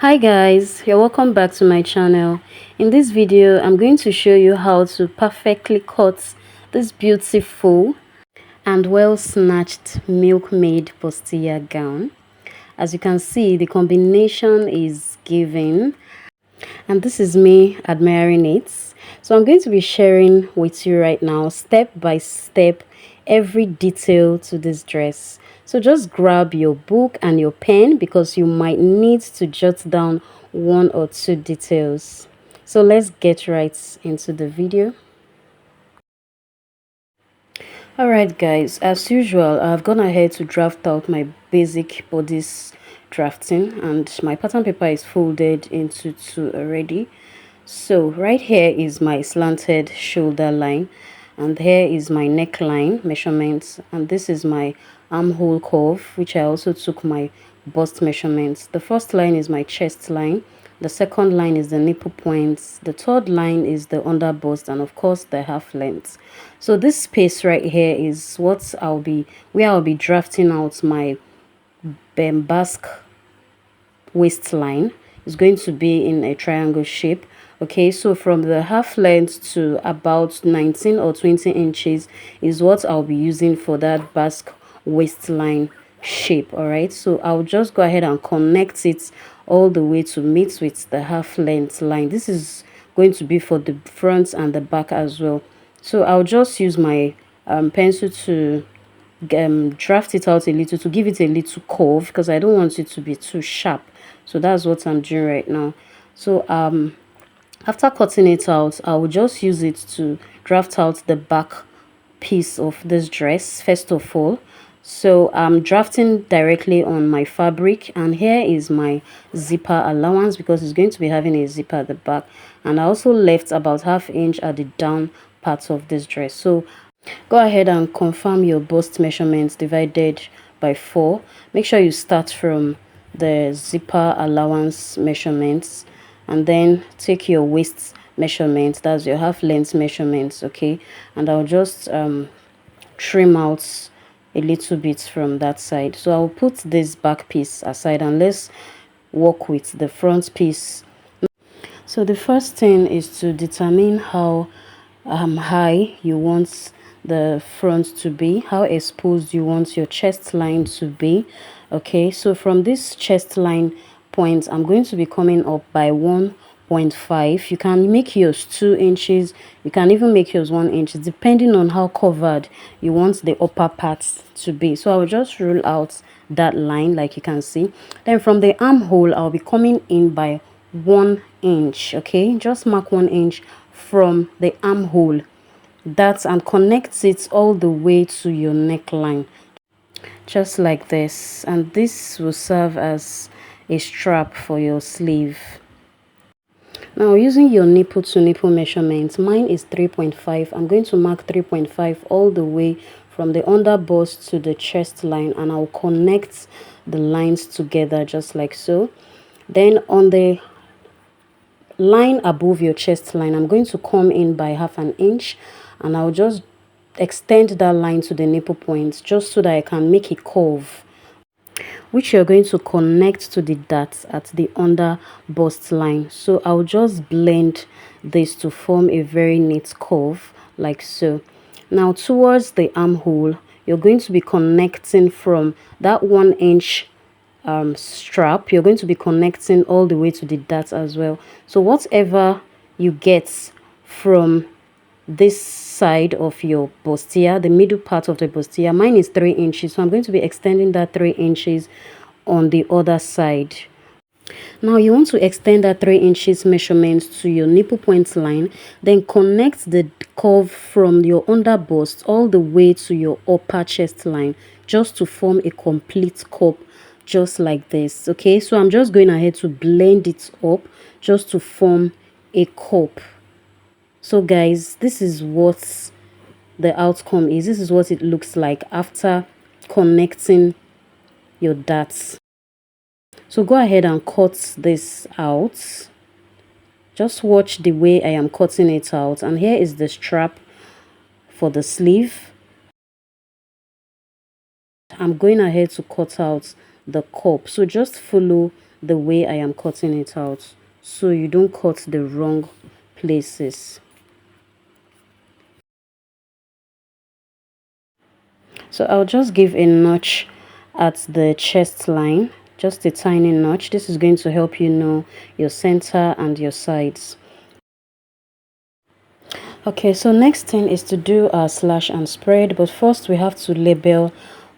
Hi guys, you're welcome back to my channel. In this video I'm going to show you how to perfectly cut this beautiful and well snatched Milkmaid bustier gown. As you can see, the combination is giving, and this is me admiring it. So I'm going to be sharing with you right now, step by step, every detail to this dress. So just grab your book and your pen because you might need to jot down one or two details. So let's get right into the video. Alright guys, as usual, I've gone ahead to draft out my basic bodice drafting, and my pattern paper is folded into two already. So right here is my slanted shoulder line, and here is my neckline measurements, and this is my armhole curve, which I also took my bust measurements. The first line is my chest line, the second line is the nipple points, the third line is the under bust, and of course the half length. So this space right here is what where I'll be drafting out my basque waistline. Is going to be in a triangle shape. Okay, so from the half length to about 19 or 20 inches is what I'll be using for that basque waistline shape. All right, so I'll just go ahead and connect it all the way to meet with the half length line. This is going to be for the front and the back as well. So I'll just use my pencil to draft it out a little, to give it a little curve, because I don't want it to be too sharp. So that's what I'm doing right now. So after cutting it out, I will just use it to draft out the back piece of this dress first of all. So I'm drafting directly on my fabric, and here is my zipper allowance because it's going to be having a zipper at the back, and I also left about ½ inch at the down part of this dress. So go ahead and confirm your bust measurements divided by 4. Make sure you start from the zipper allowance measurements, and then take your waist measurement, that's your half length measurements. Okay, and I'll just trim out a little bit from that side. So I'll put this back piece aside and let's work with the front piece. So the first thing is to determine how high you want the front to be, how exposed you want your chest line to be. Okay, so from this chest line point, I'm going to be coming up by 1.5. You can make yours 2 inches, you can even make yours 1 inch, depending on how covered you want the upper parts to be. So I will just rule out that line like you can see. Then from the armhole, I'll be coming in by 1 inch. Okay, just mark 1 inch from the armhole, that, and connect it all the way to your neckline, just like this, and this will serve as a strap for your sleeve. Now using your nipple to nipple measurement, mine is 3.5. I'm going to mark 3.5 all the way from the under bust to the chest line, and I'll connect the lines together just like so. Then on the line above your chest line, I'm going to come in by ½ inch, and I'll just extend that line to the nipple point just so that I can make a curve, which you're going to connect to the dart at the under bust line. So I'll just blend this to form a very neat curve like so. Now towards the armhole, you're going to be connecting from that 1 inch strap, you're going to be connecting all the way to the dart as well. So whatever you get from this side of your bustier, the middle part of the bustier, mine is 3 inches, so I'm going to be extending that 3 inches on the other side. Now you want to extend that 3 inches measurement to your nipple point line, then connect the curve from your under bust all the way to your upper chest line, just to form a complete cup, just like this. Okay, so I'm just going ahead to blend it up just to form a cup. So guys, this is what the outcome is. This is what it looks like after connecting your darts. So go ahead and cut this out. Just watch the way I am cutting it out, and here is the strap for the sleeve. I'm going ahead to cut out the cup, so just follow the way I am cutting it out, so you don't cut the wrong places. So I'll just give a notch at the chest line, just a tiny notch. This is going to help you know your center and your sides. Okay, so next thing is to do our slash and spread, but first we have to label.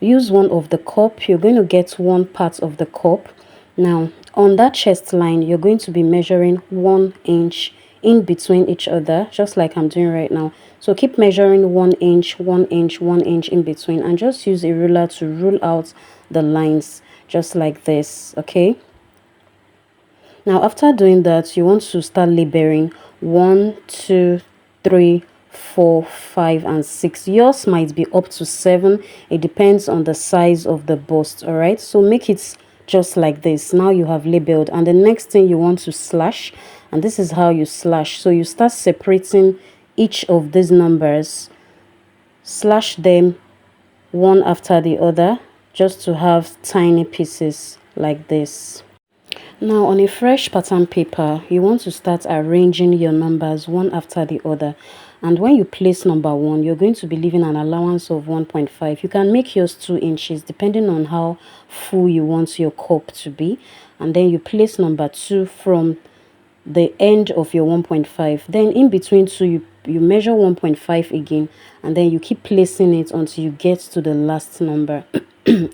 Use one of the cup. You're going to get one part of the cup. Now on that chest line, you're going to be measuring 1 inch in between each other, just like I'm doing right now. So keep measuring 1 inch, 1 inch, 1 inch in between, and just use a ruler to rule out the lines, just like this. Okay, now after doing that, you want to start labeling 1, 2, 3, 4, 5, and 6. Yours might be up to 7. It depends on the size of the bust. All right, so make it just like this. Now you have labeled, and the next thing you want to slash, and this is how you slash. So you start separating each of these numbers, slash them one after the other, just to have tiny pieces like this. Now on a fresh pattern paper, you want to start arranging your numbers one after the other. And when you place number 1, you're going to be leaving an allowance of 1.5. You can make yours 2 inches depending on how full you want your cup to be. And then you place number 2 from the end of your 1.5. Then in between 2, you measure 1.5 again, and then you keep placing it until you get to the last number.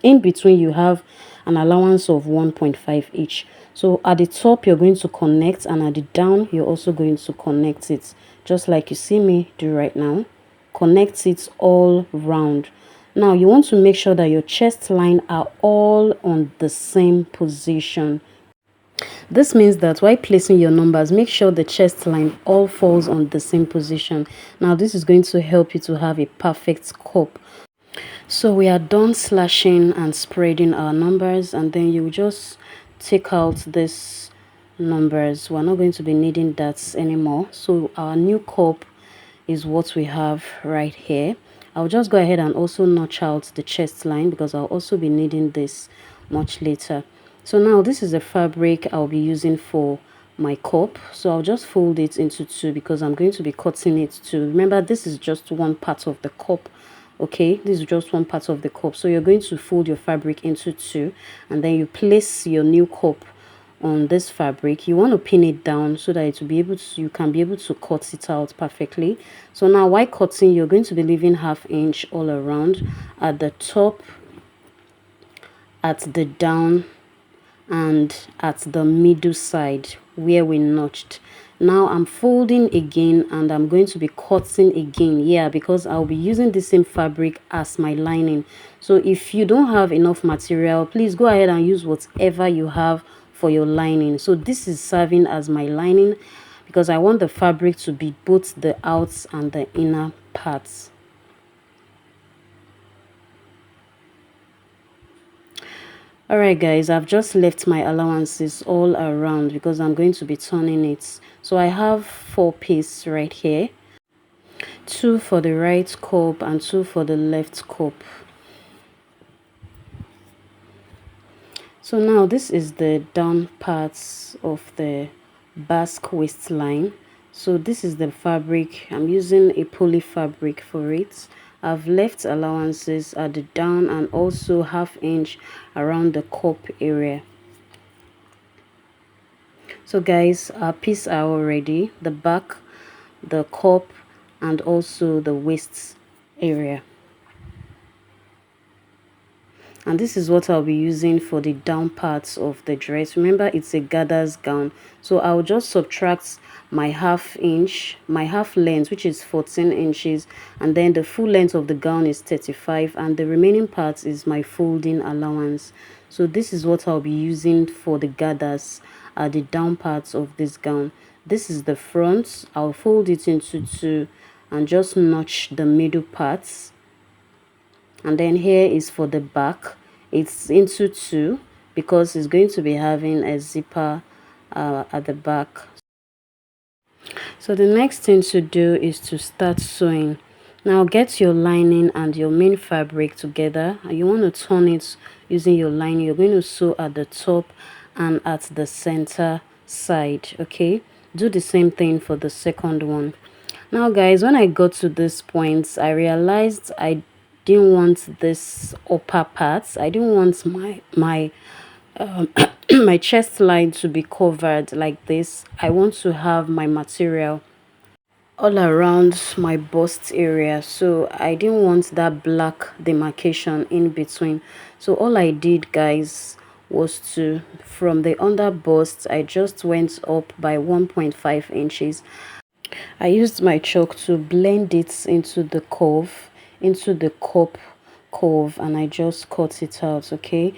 In between, you have an allowance of 1.5 each. So at the top, you're going to connect, and at the down, you're also going to connect it, just like you see me do right now. Connect it all round. Now you want to make sure that your chest line are all on the same position. This means that while placing your numbers, make sure the chest line all falls on the same position. Now this is going to help you to have a perfect cup. So we are done slashing and spreading our numbers, and then you just take out this numbers. We're not going to be needing that anymore. So our new cup is what we have right here. I'll just go ahead and also notch out the chest line because I'll also be needing this much later. So now this is the fabric I'll be using for my cup. So I'll just fold it into 2 because I'm going to be cutting it too. Remember, this is just one part of the cup. Okay, this is just one part of the cup. So you're going to fold your fabric into 2, and then you place your new cup on this fabric. You want to pin it down so that it will be able to, you can be able to cut it out perfectly. So now while cutting, you're going to be leaving 1/2 inch all around, at the top, at the down, and at the middle side where we notched. Now I'm folding again, and I'm going to be cutting again, yeah, because I'll be using the same fabric as my lining. So if you don't have enough material, please go ahead and use whatever you have for your lining. So this is serving as my lining because I want the fabric to be both the outs and the inner parts. Alright guys, I've just left my allowances all around because I'm going to be turning it. So I have 4 pieces right here, 2 for the right cup and 2 for the left cup. So now this is the down parts of the basque waistline. So this is the fabric. I'm using a poly fabric for it. I've left allowances at the down and also 1/2 inch around the cup area. So guys, our pieces are all ready, the back, the cup, and also the waist area. And this is what I'll be using for the down parts of the dress. Remember, it's a gathers gown, so I'll just subtract my 1/2 inch, my half length, which is 14 inches, and then the full length of the gown is 35, and the remaining part is my folding allowance. So this is what I'll be using for the gathers, the down parts of this gown. This is the front. I'll fold it into 2 and just notch the middle parts, and then here is for the back. It's into 2 because it's going to be having a zipper at the back. So the next thing to do is to start sewing. Now get your lining and your main fabric together, and you want to turn it using your lining. You're going to sew at the top and at the center side. Okay, do the same thing for the second one. Now guys, when I got to this point, I realized I didn't want this upper part. I didn't want my my chest line to be covered like this. I want to have my material all around my bust area, so I didn't want that black demarcation in between. So all I did guys was to, from the under bust, I just went up by 1.5 inches. I used my chalk to blend it into the curve, into the cup curve, and I just cut it out. Okay,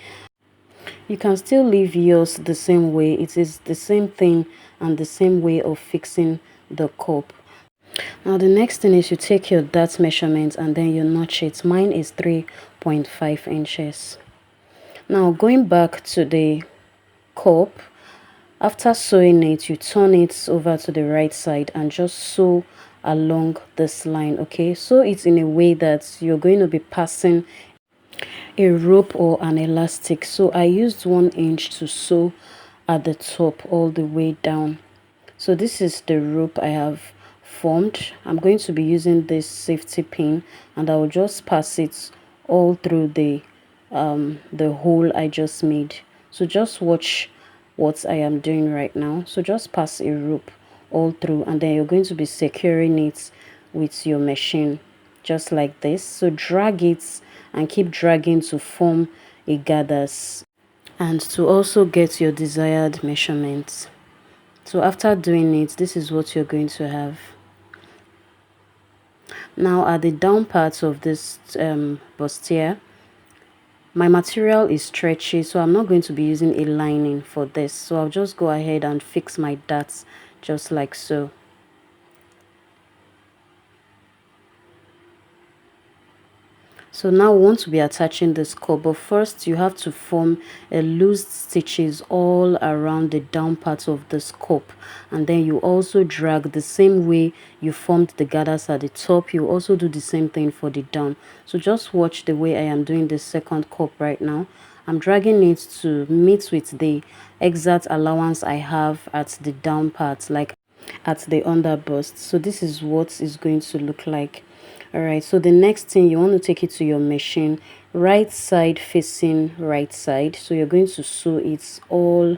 you can still leave yours the same way. It is the same thing and the same way of fixing the cup. Now the next thing is you take your dart measurement and then you notch it. Mine is 3.5 inches. Now going back to the cup, after sewing it, you turn it over to the right side and just sew along this line. Okay, sew it in a way that you're going to be passing a rope or an elastic. So I used 1 inch to sew at the top all the way down. So this is the rope I have formed. I'm going to be using this safety pin and I will just pass it all through the hole I just made. So just watch what I am doing right now. So just pass a rope all through and then you're going to be securing it with your machine just like this. So drag it and keep dragging to form a gathers and to also get your desired measurements. So after doing it, this is what you're going to have. Now at the down part of this bustier, my material is stretchy, so I'm not going to be using a lining for this. So I'll just go ahead and fix my darts just like so. So now we want to be attaching this cup, but first you have to form a loose stitches all around the down part of this cup, and then you also drag the same way you formed the gathers at the top. You also do the same thing for the down. So just watch the way I am doing the second cup right now. I'm dragging it to meet with the exact allowance I have at the down part, like at the underburst. So this is what it's going to look like. All right, so the next thing, you want to take it to your machine, right side facing right side. So you're going to sew it all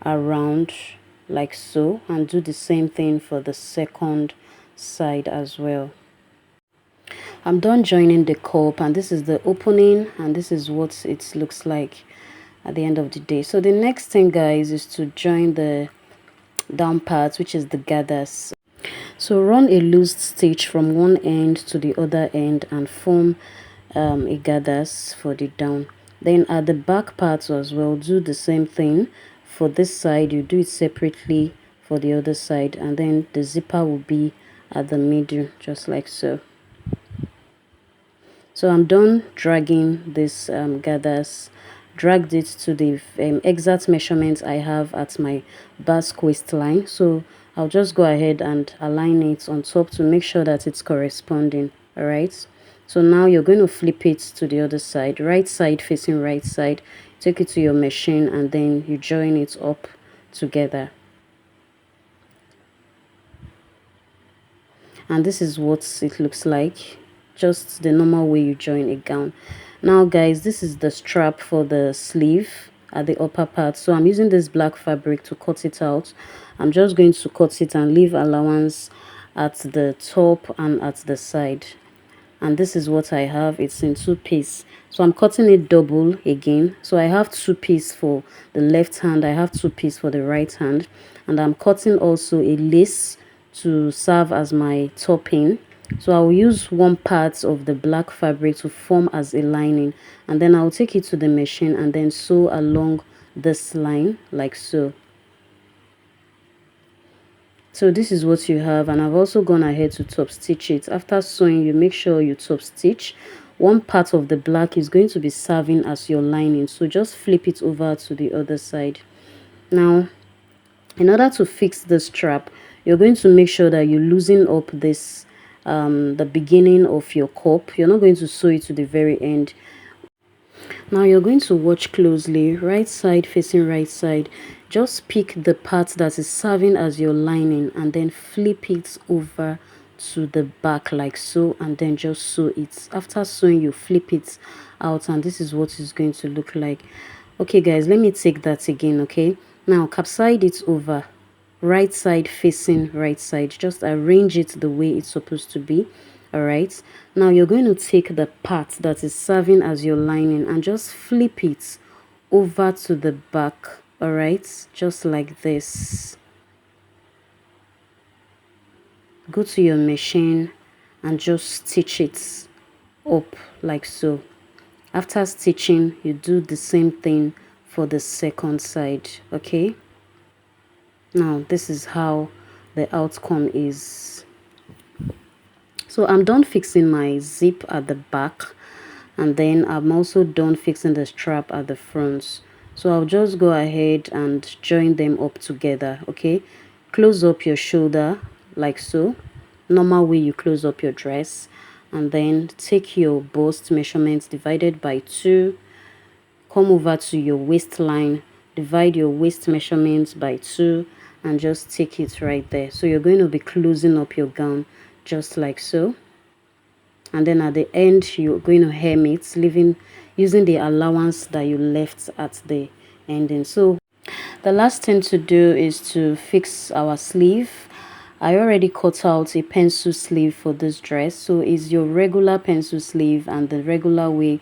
around like so, and do the same thing for the second side as well. I'm done joining the cup, and this is the opening, and this is what it looks like at the end of the day. So the next thing guys is to join the down part, which is the gathers. So run a loose stitch from one end to the other end and form a gathers for the down. Then at the back part as well, do the same thing. For this side, you do it separately for the other side, and then the zipper will be at the middle just like so. So I'm done dragging this gathers, dragged it to the exact measurement I have at my basque waistline. So I'll just go ahead and align it on top to make sure that it's corresponding. All right, so now you're going to flip it to the other side, right side facing right side. Take it to your machine and then you join it up together. And this is what it looks like, just the normal way you join a gown. Now guys, this is the strap for the sleeve at the upper part. So I'm using this black fabric to cut it out. I'm just going to cut it and leave allowance at the top and at the side. And this is what I have. It's in 2-piece, so I'm cutting it double again. So I have 2-piece for the left hand, I have 2-piece for the right hand, and I'm cutting also a lace to serve as my topping. So I'll use one part of the black fabric to form as a lining, and then I'll take it to the machine and then sew along this line like so. So this is what you have, and I've also gone ahead to top stitch it. After sewing, you make sure you top stitch. One part of the black is going to be serving as your lining, so just flip it over to the other side. Now in order to fix the strap, you're going to make sure that you loosen up this the beginning of your cup. You're not going to sew it to the very end. Now you're going to watch closely, right side facing right side. Just pick the part that is serving as your lining and then flip it over to the back like so, and then just sew it. After sewing, you flip it out, and this is what it's going to look like. Okay guys, let me take that again. Okay, now capside it over, right side facing right side. Just arrange it the way it's supposed to be. All right, now you're going to take the part that is serving as your lining and just flip it over to the back. All right, just like this. Go to your machine and just stitch it up like so. After stitching, you do the same thing for the second side. Okay, now this is how the outcome is. So I'm done fixing my zip at the back, and then I'm also done fixing the strap at the front. So I'll just go ahead and join them up together. Okay, close up your shoulder like so, normal way you close up your dress, and then take your bust measurements divided by 2, come over to your waistline, divide your waist measurements by 2, and just take it right there. So you're going to be closing up your gown just like so, and then at the end you're going to hem it, leaving using the allowance that you left at the ending. So the last thing to do is to fix our sleeve. I already cut out a pencil sleeve for this dress, so it's your regular pencil sleeve and the regular way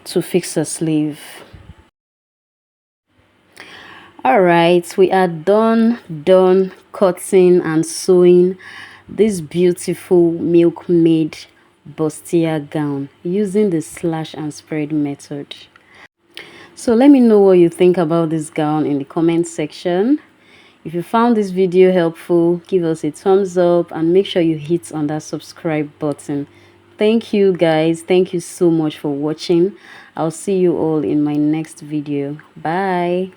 to fix a sleeve. All right, we are done cutting and sewing this beautiful Milkmaid bustier gown using the slash and spread method. So let me know what you think about this gown in the comment section. If you found this video helpful, give us a thumbs up and make sure you hit on that subscribe button. Thank you guys, thank you so much for watching. I'll see you all in my next video. Bye.